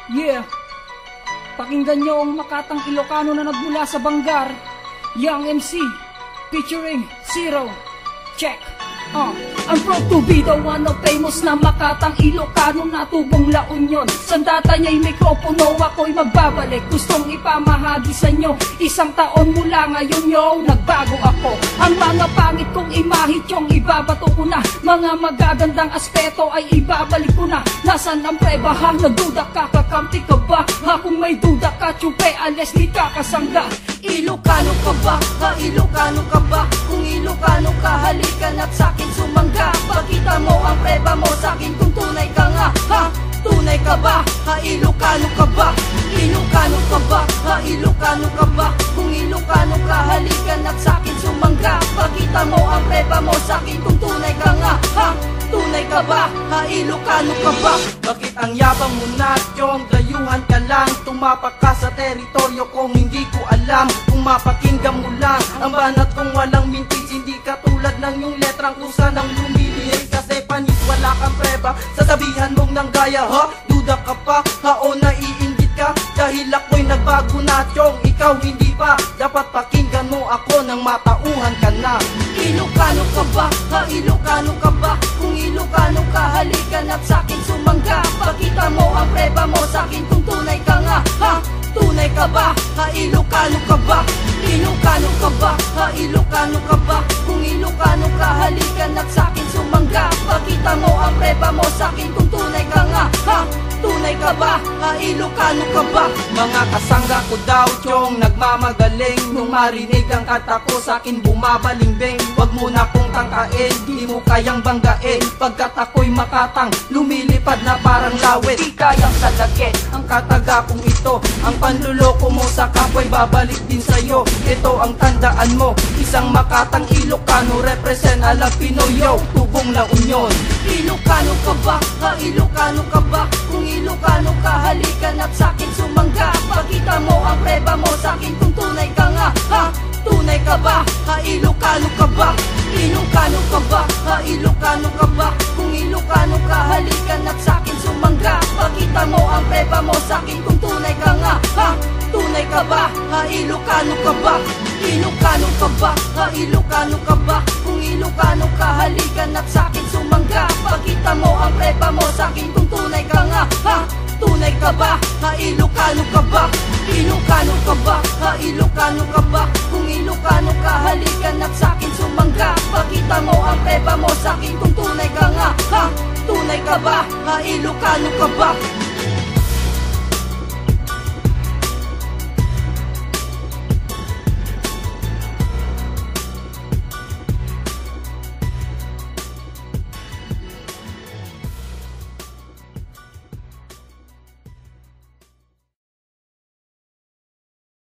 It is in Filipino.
Yeah, pakinggan nyo ang makatang Ilocano na nagmula sa Bangar, Young MC, featuring Zero. Check. I'm proud to be the one of famous na makatang Ilocano na tubong La Union. Sandata niya'y mikropono, ako'y magbabalik. Gustong ipamahagi sa inyo, isang taon mula ngayon, yo, nagbago ako. Ang mga pangit kong imahit yung ibabato ko na. Mga magagandang aspeto ay ibabalik ko na. Nasaan ang preba ha? Nagduda ka, kakamti ka ba? Ha, kung may duda ka, tsupe, alas di ka kasangga. Ilocano ka ba? Ha, Ilocano ka ba? Kung Ilocano ka, halika na't sa'kin sumangga. Pakita mo ang preba mo sa'kin kung tunay ka nga. Ha, tunay ka ba? Ha, Ilocano ka ba? Ilocano ka ba? Ha, Ilocano ka ba? Kung Ilocano ka, halika na't sa'kin sumangga. Pakita mo ang preba mo sa'kin kung tunay ka nga. Ha, tunay ka ba? Ha, Ilocano ka ba? Bakit ang yabang mo na, Chong? Dayuhan ka lang, tumapak ka sa teritoryo kong hindi ko alam. Kung mapakinggan mo lang, ang banat kong walang mintis. Hindi katulad ng yung letrang kusa ng lumiliit. Kasi panis wala kang preba, sasabihan mong nang gaya. Ha? Duda ka pa? Ha? O naiinggit ka? Dahil ako'y nagbago na, Chong, ikaw hindi pa. Dapat pakinggan mo ako nang matauhan ka na. Ilocano ka ba? Ha, Ilocano ka ba? Kung Ilocano ka, halika na't sa'kin sumangga. Pakita mo ang preba mo sa'kin kung tunay ka nga. Ha, tunay ka ba? Ha, Ilocano ka ba? Ilocano ka ba? Ha, Ilocano ka ba? Kung Ilocano ka, halika na't sa'kin sumangga. Pakita mo ang preba mo sa'kin kung tunay ka nga. Ha, tunay ka ba? Ha, Ilocano ka ba? Mga kasangga ko daw, Chong, nagmamagaling. Nung marinig ang kanta ko, sa'kin bumabalingbing. Wag mo na kong tangkain, di mo kayang banggain. Pagkat ako'y makatang, lumilipad na parang lawit. Di kayang salagin ang kataga kong ito. Ang panluloko mo sa kapwa'y babalik din sa'yo. Ito ang tandaan mo, isang makatang Ilocano, represent alang Pinoyo, tubong La Union. Ilocano ka ba? Ha, Ilocano ka ba? Kung Ilocano ka, halika na't sa'kin sumangga. Pakita mo ang preba mo sa'kin kung tunay ka nga. Ha, tunay ka ba? Ha, Ilocano ka ba? Ilocano ka ba? Ha, Ilocano ka ba? Kung Ilocano ka, halika na't sa'kin sumangga. Pakita mo ang preba mo sa'kin kung tunay ka nga. Ha, tunay ka ba? Ha, Ilocano ka ba? Ilocano ka ba? Ha, Ilocano ka ba? Kung Ilocano ka, halika na't sa'kin sumangga. Pakita mo ang preba mo sa'kin kung tunay ka nga. Ha, tunay ka ba? Ha, Ilocano ka ba? Ilocano ka ba? Ha, Ilocano ka ba? Kung Ilocano ka, halika na't sa'kin sumangga. Pakita mo ang preba mo sa'kin kung tunay ka nga. Ha, tunay ka ba? Ha, Ilocano ka ba?